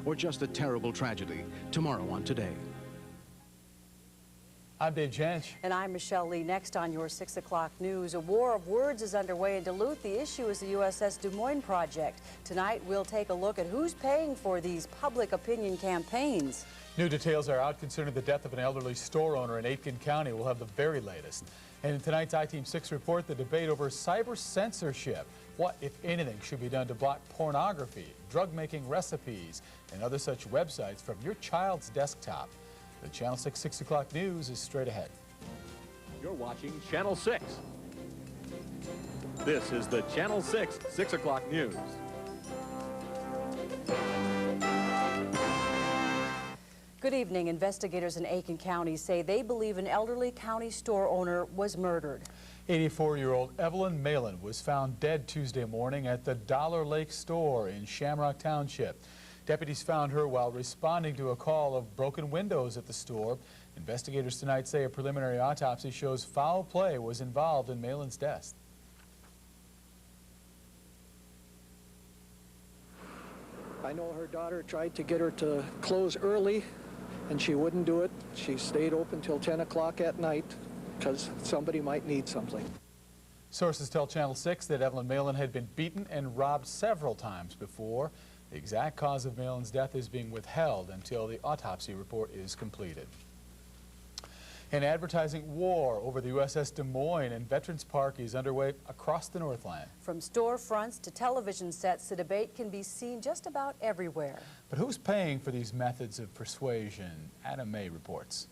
or just a terrible tragedy. Tomorrow on Today. I'm Dave Jench. And I'm Michelle Lee. Next on your 6 o'clock news, a war of words is underway in Duluth. The issue is the USS Des Moines project. Tonight, we'll take a look at who's paying for these public opinion campaigns. New details are out concerning the death of an elderly store owner in Aitkin County. We'll have the very latest. And in tonight's I-Team 6 report, the debate over cyber censorship. What, if anything, should be done to block pornography, drug-making recipes, and other such websites from your child's desktop? The Channel 6 6 o'clock news is straight ahead. You're watching Channel 6. This is the Channel 6 6 o'clock news. Good evening. Investigators in Aitkin County say they believe an elderly county store owner was murdered. 84-year-old Evelyn Malin was found dead Tuesday morning at the Dollar Lake store in Shamrock Township. Deputies found her while responding to a call of broken windows at the store. Investigators tonight say a preliminary autopsy shows foul play was involved in Malin's death. I know her daughter tried to get her to close early, and she wouldn't do it. She stayed open till 10 o'clock at night because somebody might need something. Sources tell Channel 6 that Evelyn Malin had been beaten and robbed several times before. The exact cause of Malin's death is being withheld until the autopsy report is completed. An advertising war over the USS Des Moines and Veterans Park is underway across the Northland. From storefronts to television sets, the debate can be seen just about everywhere. But who's paying for these methods of persuasion? Adam May reports.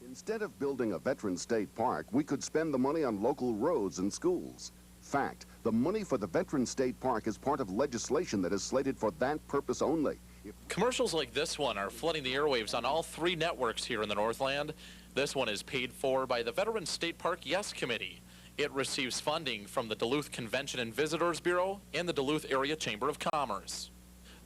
Instead of building a veteran state park, we could spend the money on local roads and schools. Fact, the money for the Veteran State Park is part of legislation that is slated for that purpose only. Commercials like this one are flooding the airwaves on all 3 networks here in the Northland. This one is paid for by the Veteran State Park Yes Committee. It receives funding from the Duluth Convention and Visitors Bureau and the Duluth Area Chamber of Commerce.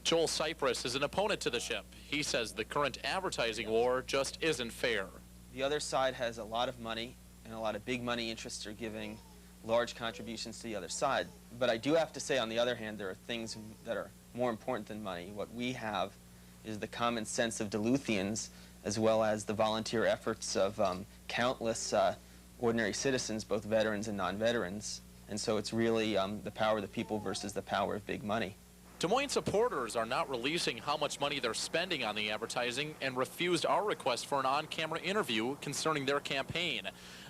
Joel Cypress is an opponent to the ship. He says the current advertising war just isn't fair. The other side has a lot of money, and a lot of big money interests are giving large contributions to the other side. But I do have to say, on the other hand, there are things that are more important than money. What we have is the common sense of Duluthians, as well as the volunteer efforts of countless ordinary citizens, both veterans and non-veterans. And so it's really the power of the people versus the power of big money. Des Moines supporters are not releasing how much money they're spending on the advertising and refused our request for an on-camera interview concerning their campaign.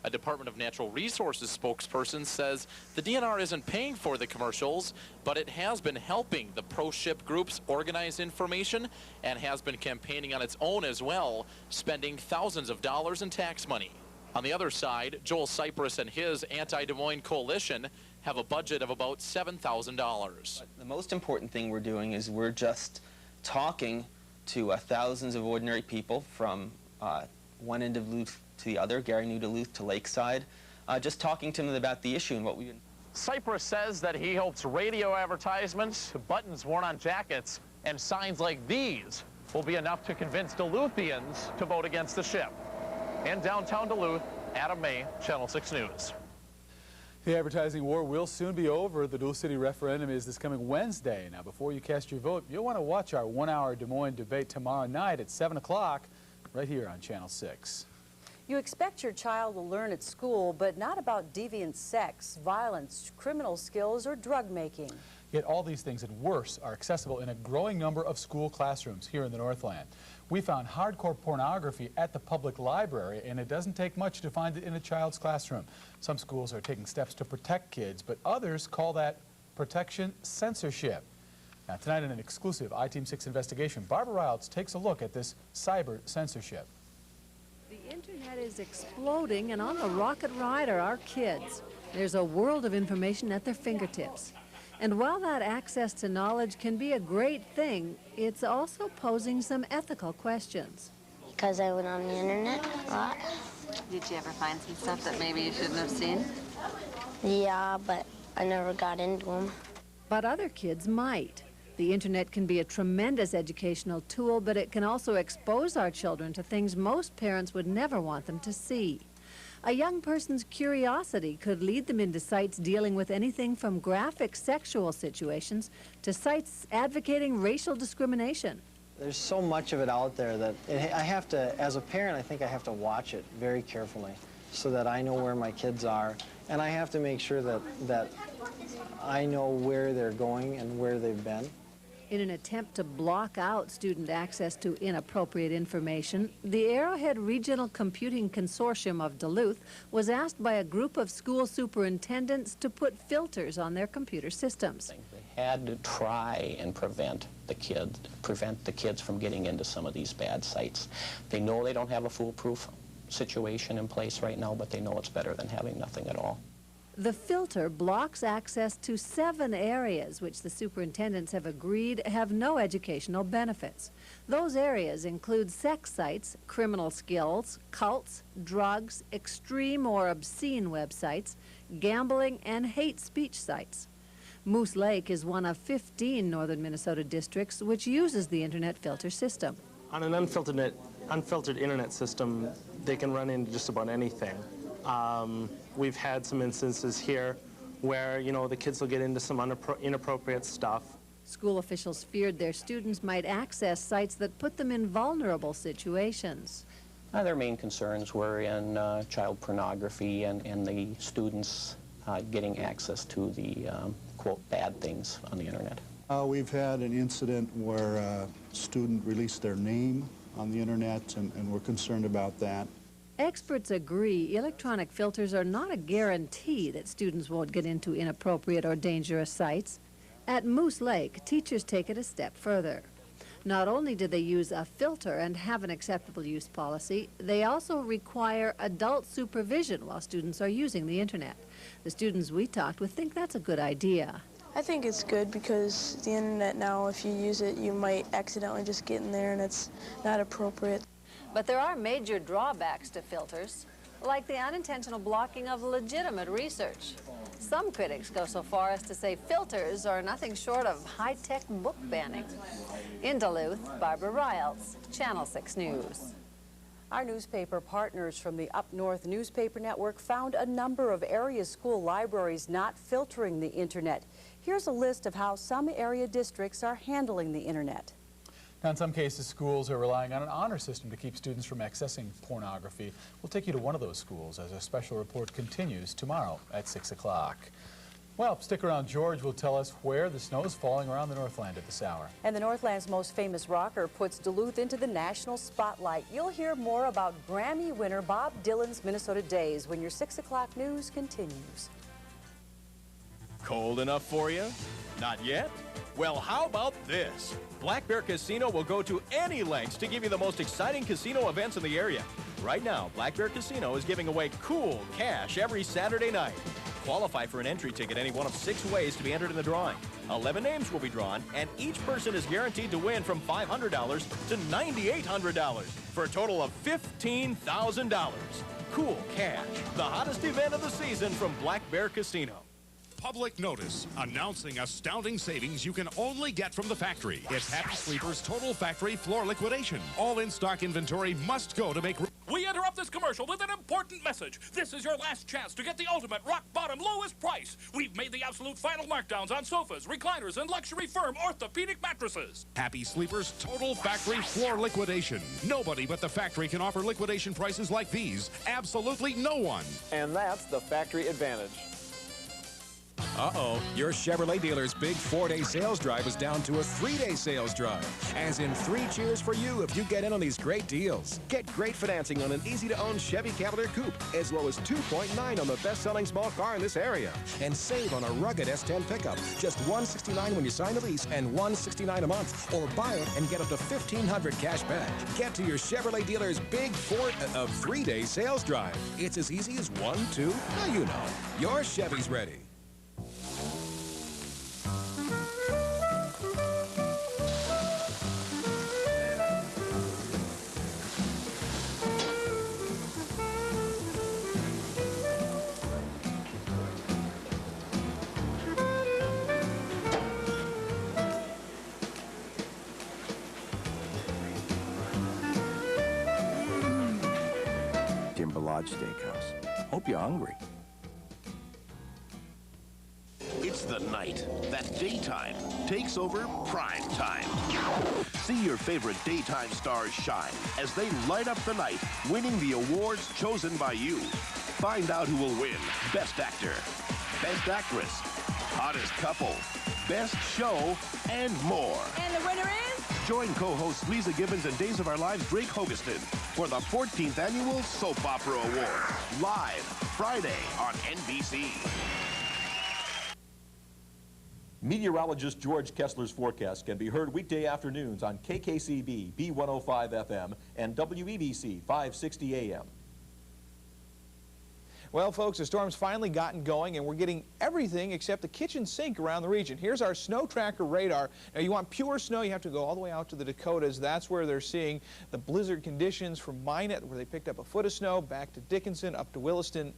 A Department of Natural Resources spokesperson says the DNR isn't paying for the commercials, but it has been helping the pro-ship groups organize information and has been campaigning on its own as well, spending thousands of dollars in tax money. On the other side, Joel Cypress and his anti-Des Moines coalition have a budget of about $7,000. The most important thing we're doing is we're just talking to thousands of ordinary people from one end of Duluth to the other, Gary, New Duluth to Lakeside, just talking to them about the issue and what we've been. Cypress says that he hopes radio advertisements, buttons worn on jackets, and signs like these will be enough to convince Duluthians to vote against the ship. In downtown Duluth, Adam May, Channel 6 News. The advertising war will soon be over. The Duluth City referendum is this coming Wednesday. Now, before you cast your vote, you'll want to watch our 1-hour Des Moines debate tomorrow night at 7 o'clock right here on Channel 6. You expect your child to learn at school, but not about deviant sex, violence, criminal skills, or drug making. Yet all these things and worse are accessible in a growing number of school classrooms here in the Northland. We found hardcore pornography at the public library, and it doesn't take much to find it in a child's classroom. Some schools are taking steps to protect kids, but others call that protection censorship. Now, tonight in an exclusive I-Team 6 investigation, Barbara Riles takes a look at this cyber censorship. The internet is exploding, and on the rocket ride are our kids. There's a world of information at their fingertips. And while that access to knowledge can be a great thing, it's also posing some ethical questions. Because I went on the internet a lot. Did you ever find some stuff that maybe you shouldn't have seen? Yeah, but I never got into them. But other kids might. The internet can be a tremendous educational tool, but it can also expose our children to things most parents would never want them to see. A young person's curiosity could lead them into sites dealing with anything from graphic sexual situations to sites advocating racial discrimination. There's so much of it out there that I have to, as a parent, I think I have to watch it very carefully so that I know where my kids are, and I have to make sure that I know where they're going and where they've been. In an attempt to block out student access to inappropriate information, the Arrowhead Regional Computing Consortium of Duluth was asked by a group of school superintendents to put filters on their computer systems. They had to try and prevent the kids from getting into some of these bad sites. They know they don't have a foolproof situation in place right now, but they know it's better than having nothing at all. The filter blocks access to 7 areas which the superintendents have agreed have no educational benefits. Those areas include sex sites, criminal skills, cults, drugs, extreme or obscene websites, gambling, and hate speech sites. Moose Lake is one of 15 northern Minnesota districts which uses the internet filter system. On an unfiltered internet system, they can run into just about anything. We've had some instances here where, the kids will get into some inappropriate stuff. School officials feared their students might access sites that put them in vulnerable situations. Their main concerns were in child pornography and the students getting access to the, quote, bad things on the internet. We've had an incident where a student released their name on the internet, and we're concerned about that. Experts agree electronic filters are not a guarantee that students won't get into inappropriate or dangerous sites. At Moose Lake, teachers take it a step further. Not only do they use a filter and have an acceptable use policy, they also require adult supervision while students are using the internet. The students we talked with think that's a good idea. I think it's good because the internet now, if you use it, you might accidentally just get in there and it's not appropriate. But there are major drawbacks to filters, like the unintentional blocking of legitimate research. Some critics go so far as to say filters are nothing short of high-tech book banning. In Duluth, Barbara Riles, Channel 6 News. Our newspaper partners from the Up North Newspaper Network found a number of area school libraries not filtering the internet. Here's a list of how some area districts are handling the internet. Now, in some cases, schools are relying on an honor system to keep students from accessing pornography. We'll take you to one of those schools as a special report continues tomorrow at 6 o'clock. Well, stick around. George will tell us where the snow is falling around the Northland at this hour. And the Northland's most famous rocker puts Duluth into the national spotlight. You'll hear more about Grammy winner Bob Dylan's Minnesota Days when your 6 o'clock news continues. Cold enough for you? Not yet? Well, how about this? Black Bear Casino will go to any lengths to give you the most exciting casino events in the area. Right now, Black Bear Casino is giving away cool cash every Saturday night. Qualify for an entry ticket any one of 6 ways to be entered in the drawing. 11 names will be drawn, and each person is guaranteed to win from $500 to $9,800 for a total of $15,000. Cool cash, the hottest event of the season from Black Bear Casino. Public notice announcing astounding savings you can only get from the factory. It's Happy Sleepers Total Factory Floor Liquidation. All in-stock inventory must go to make room. We interrupt this commercial with an important message. This is your last chance to get the ultimate rock-bottom lowest price. We've made the absolute final markdowns on sofas, recliners, and luxury firm orthopedic mattresses. Happy Sleepers Total Factory Floor Liquidation. Nobody but the factory can offer liquidation prices like these. Absolutely no one. And that's the factory advantage. Uh-oh, your Chevrolet dealer's big 4-day sales drive is down to a 3-day sales drive. As in 3 cheers for you if you get in on these great deals. Get great financing on an easy-to-own Chevy Cavalier Coupe, as low as 2.9 on the best-selling small car in this area. And save on a rugged S10 pickup, just $169 when you sign the lease and $169 a month. Or buy it and get up to $1,500 cash back. Get to your Chevrolet dealer's big 3-day sales drive. It's as easy as 1, 2, now you know. Your Chevy's ready. Steakhouse. Hope you're hungry. It's the the night that daytime takes over prime time. See your favorite daytime stars shine as they light up the night, winning the awards chosen by you. Find out who will win Best Actor, Best Actress, Hottest Couple, Best Show, and more. And the winner is? Join co-hosts Lisa Gibbons and Days of Our Lives' Drake Hogeston for the 14th Annual Soap Opera Awards, live Friday on NBC. Meteorologist George Kessler's forecast can be heard weekday afternoons on KKCB B105 FM and WEBC 560 AM. Well, folks, the storm's finally gotten going, and we're getting everything except the kitchen sink around the region. Here's our snow tracker radar. Now, you want pure snow, you have to go all the way out to the Dakotas. That's where they're seeing the blizzard conditions from Minot, where they picked up a foot of snow, back to Dickinson, up to Williston.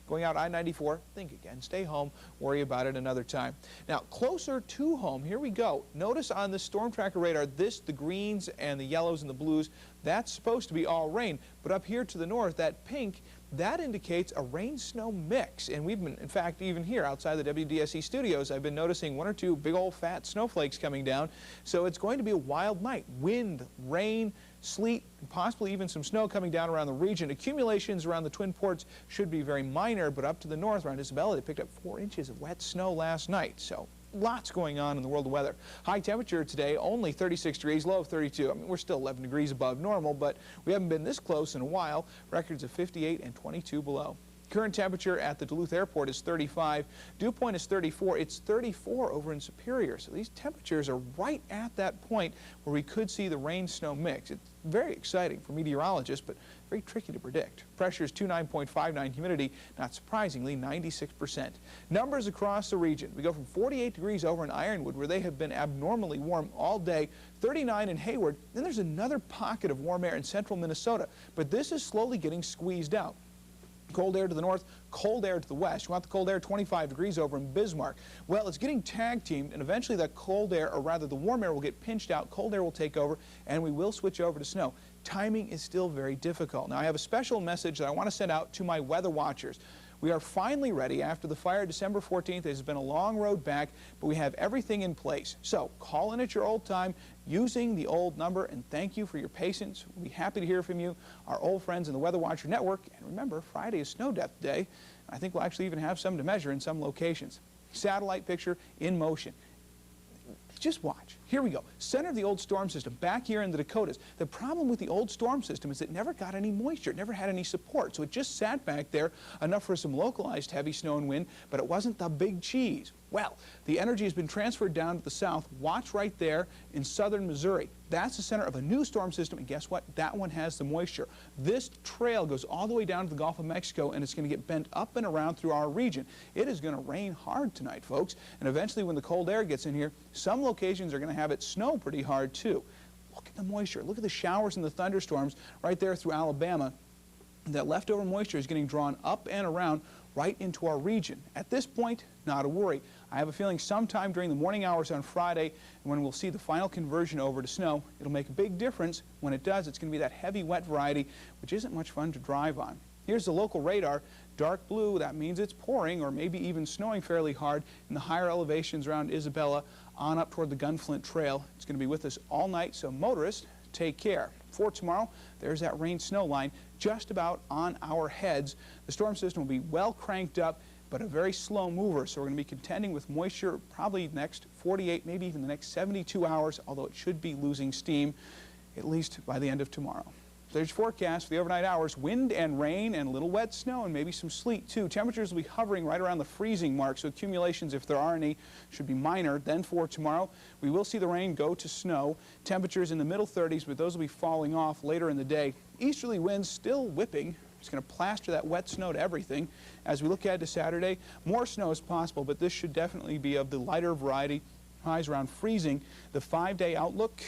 Going out I-94, think again, stay home, worry about it another time. Now, closer to home, here we go. Notice on the storm tracker radar, the greens and the yellows and the blues, that's supposed to be all rain. But up here to the north, that pink, that indicates a rain-snow mix. And we've been, in fact, even here outside the WDSE studios, I've been noticing one or two big old fat snowflakes coming down. So it's going to be a wild night. Wind, rain, sleet, and possibly even some snow coming down around the region. Accumulations around the Twin Ports should be very minor, but up to the north around Isabella, they picked up 4 inches of wet snow last night. So lots going on in the world of weather. High temperature today, only 36 degrees, low of 32. I mean, we're still 11 degrees above normal, but we haven't been this close in a while. Records of 58 and 22 below. Current temperature at the Duluth Airport is 35. Dew point is 34. It's 34 over in Superior. So these temperatures are right at that point where we could see the rain-snow mix. It's very exciting for meteorologists, but very tricky to predict. Pressure is 29.59, humidity, not surprisingly, 96%. Numbers across the region. We go from 48 degrees over in Ironwood, where they have been abnormally warm all day, 39 in Hayward. Then there's another pocket of warm air in central Minnesota, but this is slowly getting squeezed out. Cold air to the north, cold air to the west. You want the cold air, 25 degrees over in Bismarck. Well, it's getting tag-teamed, and eventually that cold air, or rather the warm air, will get pinched out. Cold air will take over, and we will switch over to snow. Timing is still very difficult. Now, I have a special message that I want to send out to my weather watchers. We are finally ready after the fire December 14th. It has been a long road back, but we have everything in place. So call in at your old time using the old number, and thank you for your patience. We'll be happy to hear from you, our old friends in the Weather Watcher Network. And remember, Friday is Snow Depth Day. I think we'll actually even have some to measure in some locations. Satellite picture in motion. Just watch. Here we go. Center of the old storm system back here in the Dakotas. The problem with the old storm system is it never got any moisture. It never had any support. So it just sat back there, enough for some localized heavy snow and wind, but it wasn't the big cheese. Well, the energy has been transferred down to the south. Watch right there in southern Missouri. That's the center of a new storm system, and guess what? That one has the moisture. This trail goes all the way down to the Gulf of Mexico, and it's going to get bent up and around through our region. It is going to rain hard tonight, folks, and eventually when the cold air gets in here, some locations are going to have it snow pretty hard, too. Look at the moisture. Look at the showers and the thunderstorms right there through Alabama. That leftover moisture is getting drawn up and around right into our region. At this point, not a worry. I have a feeling sometime during the morning hours on Friday, when we'll see the final conversion over to snow, it'll make a big difference. When it does, it's going to be that heavy, wet variety, which isn't much fun to drive on. Here's the local radar. Dark blue, that means it's pouring or maybe even snowing fairly hard in the higher elevations around Isabella on up toward the Gunflint Trail. It's going to be with us all night, so motorists, take care. For tomorrow, there's that rain-snow line just about on our heads. The storm system will be well cranked up, but a very slow mover, so we're going to be contending with moisture probably next 48, maybe even the next 72 hours, although it should be losing steam at least by the end of tomorrow. There's your forecast for the overnight hours. Wind and rain and a little wet snow and maybe some sleet, too. Temperatures will be hovering right around the freezing mark, so accumulations, if there are any, should be minor. Then for tomorrow, we will see the rain go to snow. Temperatures in the middle 30s, but those will be falling off later in the day. Easterly winds still whipping. It's going to plaster that wet snow to everything. As we look ahead to Saturday, more snow is possible, but this should definitely be of the lighter variety. Highs around freezing. The 5-day outlook,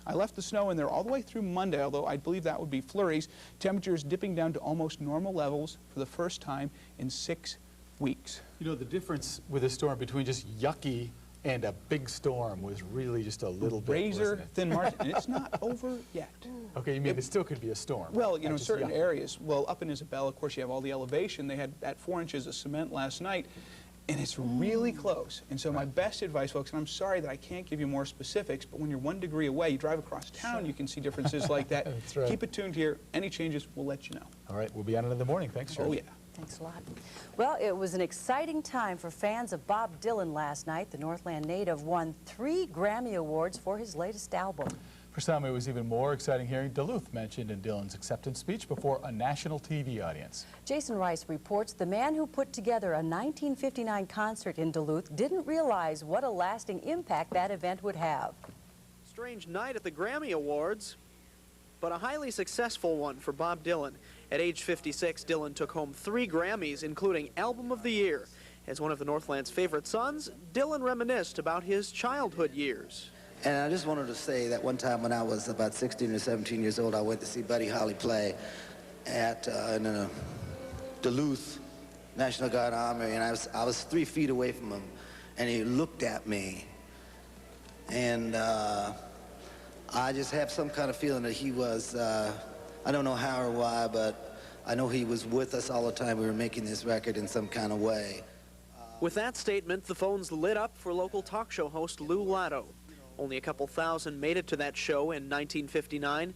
I left the snow in there all the way through Monday, although I believe that would be flurries. Temperatures dipping down to almost normal levels for the first time in 6 weeks. You know, the difference with a storm between just yucky and a big storm was really just a little bit, razor thin margin, and it's not over yet. Okay, you mean it still could be a storm? Well, you know, certain areas, well, up in Isabella, of course, you have all the elevation. They had at 4 inches of cement last night. and it's really close. And so my best advice, folks, and I'm sorry that I can't give you more specifics, but when you're 1 degree away, you drive across town, you can see differences like that. That's right. Keep it tuned here. Any changes, we'll let you know. All right, we'll be on it in the morning. Thanks, George. Oh, yeah. Thanks a lot. Well, it was an exciting time for fans of Bob Dylan last night. The Northland native won 3 Grammy Awards for his latest album. For some, it was even more exciting hearing Duluth mentioned in Dylan's acceptance speech before a national TV audience. Jason Rice reports the man who put together a 1959 concert in Duluth didn't realize what a lasting impact that event would have. Strange night at the Grammy Awards, but a highly successful one for Bob Dylan. At age 56, Dylan took home 3 Grammys, including Album of the Year. As one of the Northland's favorite sons, Dylan reminisced about his childhood years. And I just wanted to say that one time when I was about 16 or 17 years old, I went to see Buddy Holly play at in Duluth National Guard Armory, and I was 3 feet away from him, and he looked at me, and I just have some kind of feeling that he was, I don't know how or why, but I know he was with us all the time we were making this record in some kind of way. With that statement, the phones lit up for local talk show host Lou Lotto. Only a couple thousand made it to that show in 1959,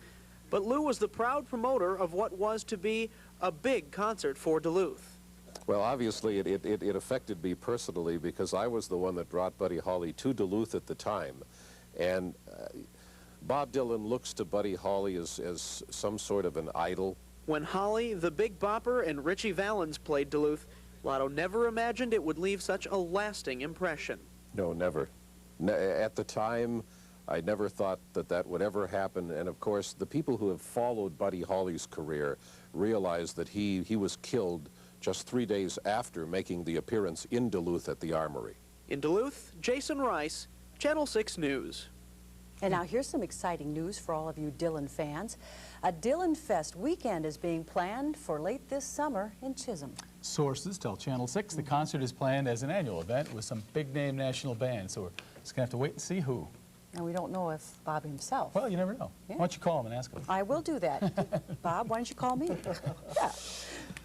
but Lou was the proud promoter of what was to be a big concert for Duluth. Well, obviously, it affected me personally because I was the one that brought Buddy Holly to Duluth at the time. And Bob Dylan looks to Buddy Holly as some sort of an idol. When Holly, the Big Bopper, and Richie Valens played Duluth, Lotto never imagined it would leave such a lasting impression. No, never. At the time, I never thought that that would ever happen. And of course, the people who have followed Buddy Holly's career realize that he was killed just 3 days after making the appearance in Duluth at the Armory. In Duluth, Jason Rice, Channel 6 News. And now here's some exciting news for all of you Dylan fans. A Dylan Fest weekend is being planned for late this summer in Chisholm. Sources tell Channel 6 the concert is planned as an annual event with some big-name national bands, so we're just going to have to wait and see who. And we don't know if Bob himself. Well, you never know. Yeah. Why don't you call him and ask him? I will do that. Bob, why don't you call me? Yeah.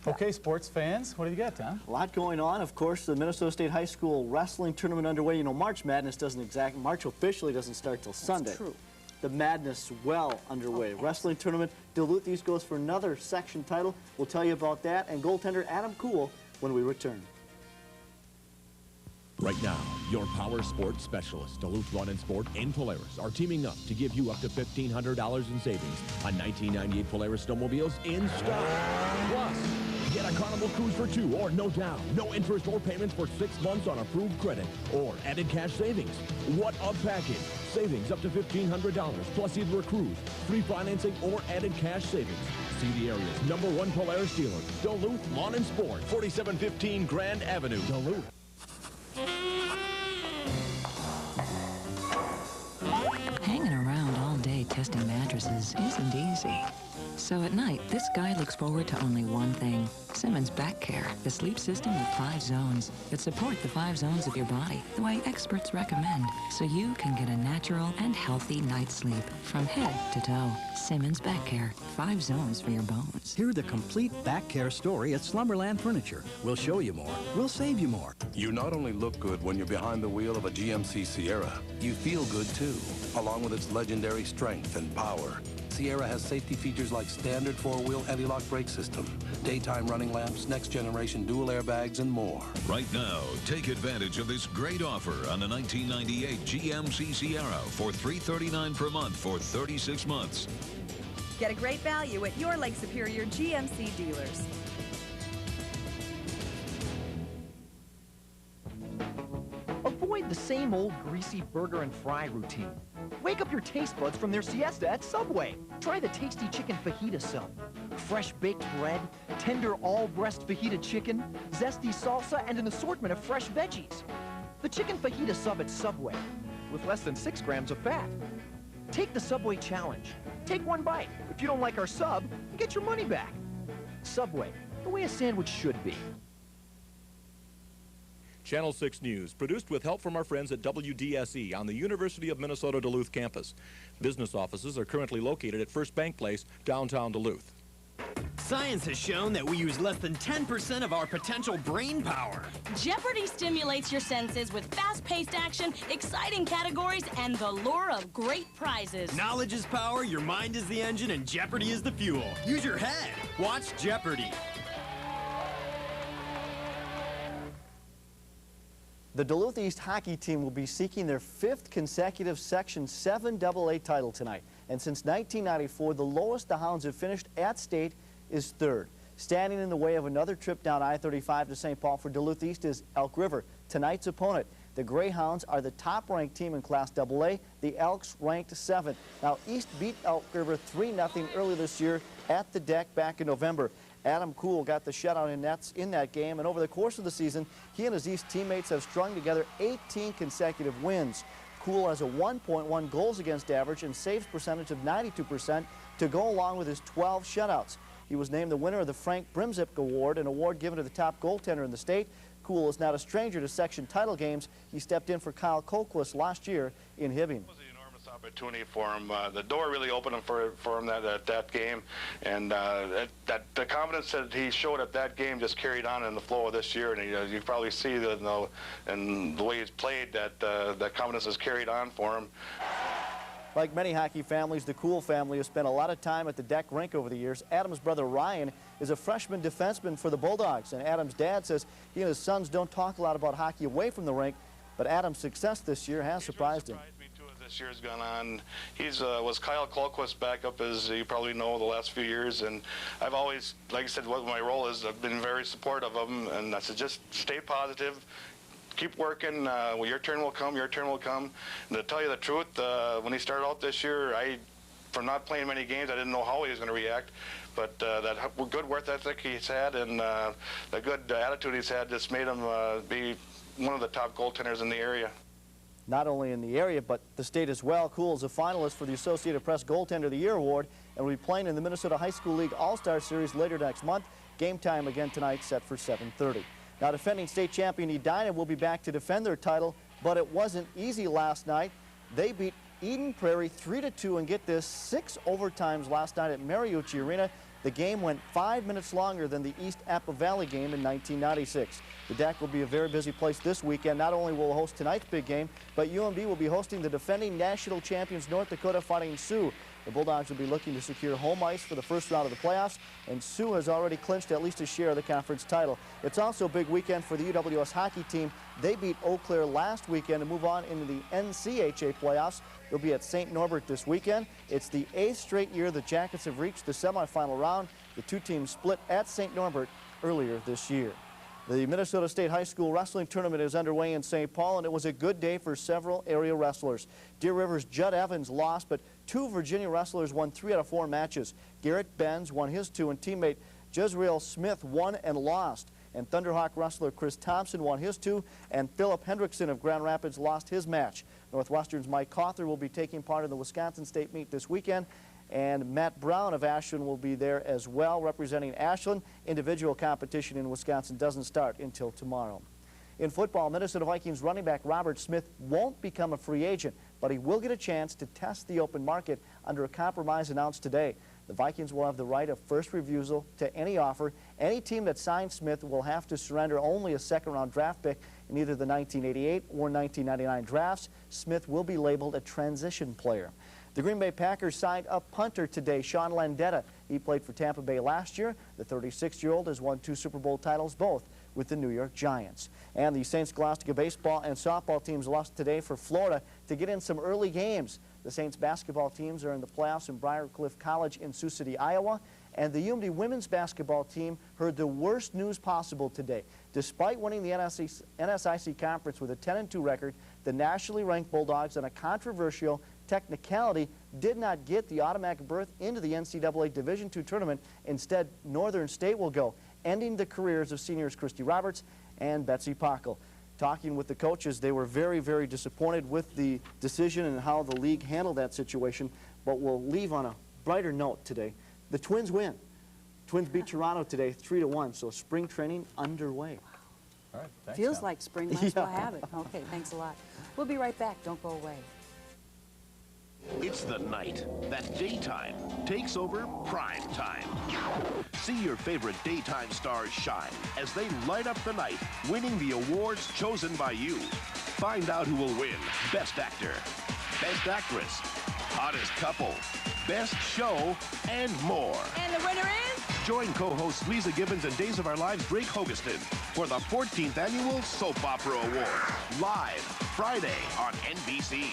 Okay, sports fans, what do you got, Tom? A lot going on. Of course, the Minnesota State High School wrestling tournament underway. You know, March Madness March officially doesn't start till Sunday. That's true. The madness well underway. Okay. Wrestling tournament, Duluth East goes for another section title. We'll tell you about that and goaltender Adam Kuhl when we return. Right now, your power sports specialists, Duluth Run and Sport and Polaris, are teaming up to give you up to $1,500 in savings on 1998 Polaris snowmobiles in stock. Plus, get a Carnival Cruise for 2 or no down, no interest or payments for 6 months on approved credit or added cash savings. What a package! Savings up to $1,500 plus either a cruise, free financing, or added cash savings. See the area's #1 Polaris dealer, Duluth Lawn and Sport, 4715 Grand Avenue, Duluth. Hanging around all day testing mattresses isn't easy. So at night, this guy looks forward to only one thing: Simmons Back Care, the sleep system with 5 zones that support the 5 zones of your body the way experts recommend, so you can get a natural and healthy night's sleep from head to toe. Simmons Back Care, 5 zones for your bones. Hear the complete back care story at Slumberland Furniture. We'll show you more. We'll save you more. You not only look good when you're behind the wheel of a GMC Sierra, you feel good too, along with its legendary strength and power. Sierra has safety features like standard 4-wheel anti-lock brake system, daytime running lamps, next-generation dual airbags, and more. Right now, take advantage of this great offer on the 1998 GMC Sierra for $339 per month for 36 months. Get a great value at your Lake Superior GMC dealers. Avoid the same old greasy burger and fry routine. Wake up your taste buds from their siesta at Subway. Try the tasty chicken fajita sub. Fresh baked bread, tender all-breast fajita chicken, zesty salsa, and an assortment of fresh veggies. The chicken fajita sub at Subway, with less than 6 grams of fat. Take the Subway challenge. Take one bite. If you don't like our sub, get your money back. Subway, the way a sandwich should be. Channel 6 News, produced with help from our friends at WDSE on the University of Minnesota Duluth campus. Business offices are currently located at First Bank Place, downtown Duluth. Science has shown that we use less than 10% of our potential brain power. Jeopardy stimulates your senses with fast-paced action, exciting categories, and the lure of great prizes. Knowledge is power, your mind is the engine, and Jeopardy is the fuel. Use your head. Watch Jeopardy. The Duluth East hockey team will be seeking their 5th consecutive Section 7 AA title tonight. And since 1994, the lowest the Hounds have finished at state is 3rd. Standing in the way of another trip down I-35 to St. Paul for Duluth East is Elk River, tonight's opponent. The Greyhounds are the top-ranked team in Class AA. The Elks ranked 7th. Now, East beat Elk River 3-0 earlier this year at the deck back in November. Adam Kuhl got the shutout in that game, and over the course of the season, he and his East teammates have strung together 18 consecutive wins. Kuhl has a 1.1 goals against average and saves percentage of 92% to go along with his 12 shutouts. He was named the winner of the Frank Brimzip Award, an award given to the top goaltender in the state. Kuhl is not a stranger to section title games. He stepped in for Kyle Colquist last year in Hibbing. Opportunity for him. The door really opened for him that game, and the confidence that he showed at that game just carried on in the flow of this year. And you probably see that, and the way he's played, that that confidence has carried on for him. Like many hockey families, the Kuhl family has spent a lot of time at the deck rink over the years. Adam's brother Ryan is a freshman defenseman for the Bulldogs, and Adam's dad says he and his sons don't talk a lot about hockey away from the rink, but Adam's success this year has surprised him. This year's gone on. He's was Kyle Colquist's backup, as you probably know, the last few years, and I've always, like I said, what my role is, I've been very supportive of him, and I said just stay positive, keep working. Well, your turn will come. Your turn will come. And to tell you the truth, when he started out this year, from not playing many games, I didn't know how he was going to react. But that good work ethic he's had and the good attitude he's had just made him be one of the top goaltenders in the area. Not only in the area, but the state as well. Kuhl is a finalist for the Associated Press Goaltender of the Year Award and will be playing in the Minnesota High School League All-Star Series later next month. Game time again tonight set for 7:30. Now, defending state champion Edina will be back to defend their title, but it wasn't easy last night. They beat Eden Prairie 3-2 and get this 6 overtimes last night at Mariucci Arena. The game went 5 minutes longer than the East Appa Valley game in 1996. The deck will be a very busy place this weekend. Not only will it host tonight's big game, but UMD will be hosting the defending national champions North Dakota Fighting Sioux. The Bulldogs will be looking to secure home ice for the first round of the playoffs, and Sioux has already clinched at least a share of the conference title. It's also a big weekend for the UWS hockey team. They beat Eau Claire last weekend to move on into the NCHA playoffs. They'll be at St. Norbert this weekend. It's the 8th straight year the Jackets have reached the semifinal round. The two teams split at St. Norbert earlier this year. The Minnesota State High School Wrestling Tournament is underway in St. Paul, and it was a good day for several area wrestlers. Deer River's Judd Evans lost, but 2 Virginia wrestlers won 3 out of 4 matches. Garrett Benz won his 2, and teammate Jezreel Smith won and lost. And Thunderhawk wrestler Chris Thompson won his 2, and Philip Hendrickson of Grand Rapids lost his match. Northwestern's Mike Cawthor will be taking part in the Wisconsin State meet this weekend, and Matt Brown of Ashland will be there as well, representing Ashland. Individual competition in Wisconsin doesn't start until tomorrow. In football, Minnesota Vikings running back Robert Smith won't become a free agent, but he will get a chance to test the open market under a compromise announced today. The Vikings will have the right of first refusal to any offer. Any team that signs Smith will have to surrender only a second-round draft pick in either the 1988 or 1999 drafts. Smith will be labeled a transition player. The Green Bay Packers signed a punter today, Sean Landeta. He played for Tampa Bay last year. The 36-year-old has won 2 Super Bowl titles, both with the New York Giants. And the Saints Scholastica baseball and softball teams lost today for Florida to get in some early games. The Saints basketball teams are in the playoffs in Briarcliff College in Sioux City, Iowa. And the UMD women's basketball team heard the worst news possible today. Despite winning the NSIC conference with a 10-2 record, the nationally ranked Bulldogs, on a controversial technicality, did not get the automatic berth into the NCAA Division II tournament. Instead, Northern State will go, ending the careers of seniors Christy Roberts and Betsy Pockel. Talking with the coaches, they were very, very disappointed with the decision and how the league handled that situation, but we'll leave on a brighter note today. The Twins win. Twins beat Toronto today 3-1, so spring training underway. All right, thanks, Feels Tom. like spring, might as well have it. Okay, thanks a lot. We'll be right back. Don't go away. It's the night that daytime takes over prime time. See your favorite daytime stars shine as they light up the night, winning the awards chosen by you. Find out who will win Best Actor, Best Actress, Hottest Couple, Best Show, and more. And the winner is... Join co-hosts Lisa Gibbons and Days of Our Lives' Drake Hogeston for the 14th Annual Soap Opera Awards, live Friday on NBC.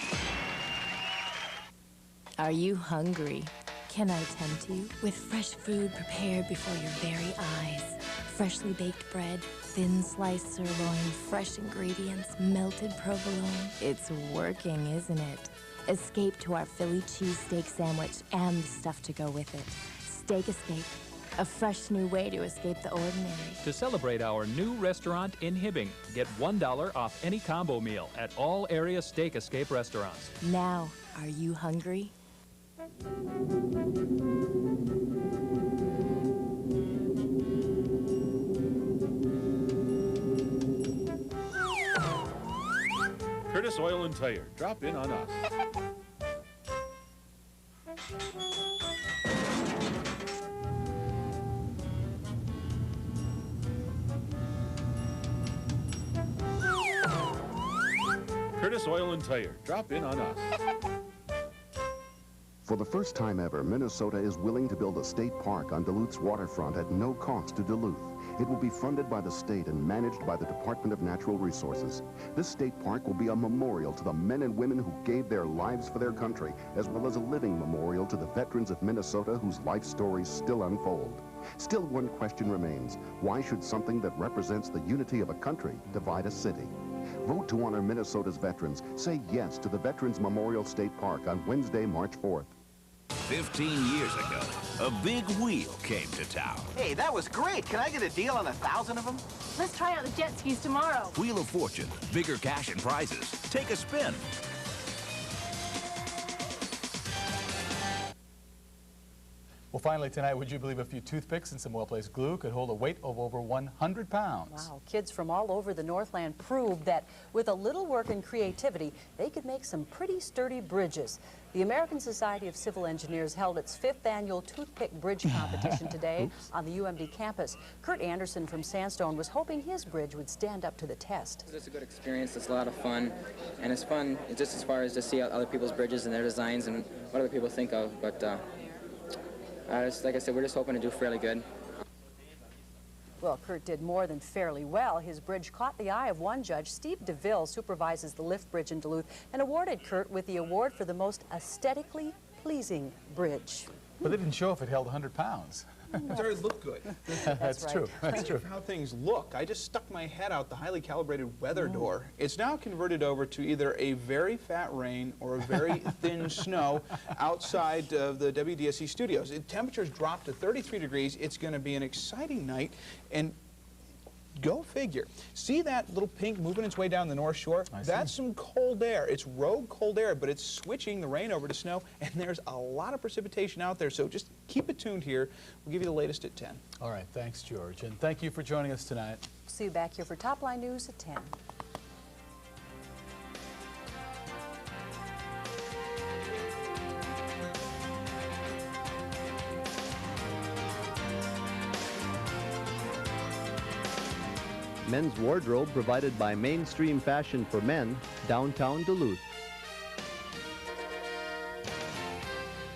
Are you hungry? Can I tempt you? With fresh food prepared before your very eyes. Freshly baked bread, thin sliced sirloin, fresh ingredients, melted provolone. It's working, isn't it? Escape to our Philly cheesesteak sandwich and the stuff to go with it. Steak Escape. A fresh new way to escape the ordinary. To celebrate our new restaurant in Hibbing, get $1 off any combo meal at all area Steak Escape restaurants. Now, are you hungry? Curtis Oil and Tire. Drop in on us. Curtis Oil and Tire. Drop in on us. For the first time ever, Minnesota is willing to build a state park on Duluth's waterfront at no cost to Duluth. It will be funded by the state and managed by the Department of Natural Resources. This state park will be a memorial to the men and women who gave their lives for their country, as well as a living memorial to the veterans of Minnesota whose life stories still unfold. Still, one question remains. Why should something that represents the unity of a country divide a city? Vote to honor Minnesota's veterans. Say yes to the Veterans Memorial State Park on Wednesday, March 4th. 15 years ago, a big wheel came to town. Hey, that was great. Can I get a deal on 1,000 of them? Let's try out the jet skis tomorrow. Wheel of Fortune, bigger cash and prizes. Take a spin. Well, finally tonight, would you believe a few toothpicks and some well-placed glue could hold a weight of over 100 pounds? Wow, kids from all over the Northland proved that with a little work and creativity, they could make some pretty sturdy bridges. The American Society of Civil Engineers held its 5th annual toothpick bridge competition today on the UMD campus. Kurt Anderson from Sandstone was hoping his bridge would stand up to the test. It's a good experience. It's a lot of fun, and it's fun just as far as to see other people's bridges and their designs and what other people think of, but like I said, we're just hoping to do fairly good. Well, Kurt did more than fairly well. His bridge caught the eye of one judge. Steve DeVille supervises the lift bridge in Duluth and awarded Kurt with the award for the most aesthetically pleasing bridge. But they didn't show if it held 100 pounds. It already looked good. That's right. true. That's true. How things look. I just stuck my head out the highly calibrated weather door. It's now converted over to either a very fat rain or a very thin snow outside of the WDSC studios. Temperatures dropped to 33 degrees. It's going to be an exciting night, and go figure. See that little pink moving its way down the North Shore? That's some cold air. It's rogue cold air, but it's switching the rain over to snow, and there's a lot of precipitation out there, so just keep it tuned here. We'll give you the latest at 10. All right, thanks, George, and thank you for joining us tonight. See you back here for Top Line News at 10. Men's wardrobe provided by Mainstream Fashion for Men, downtown Duluth.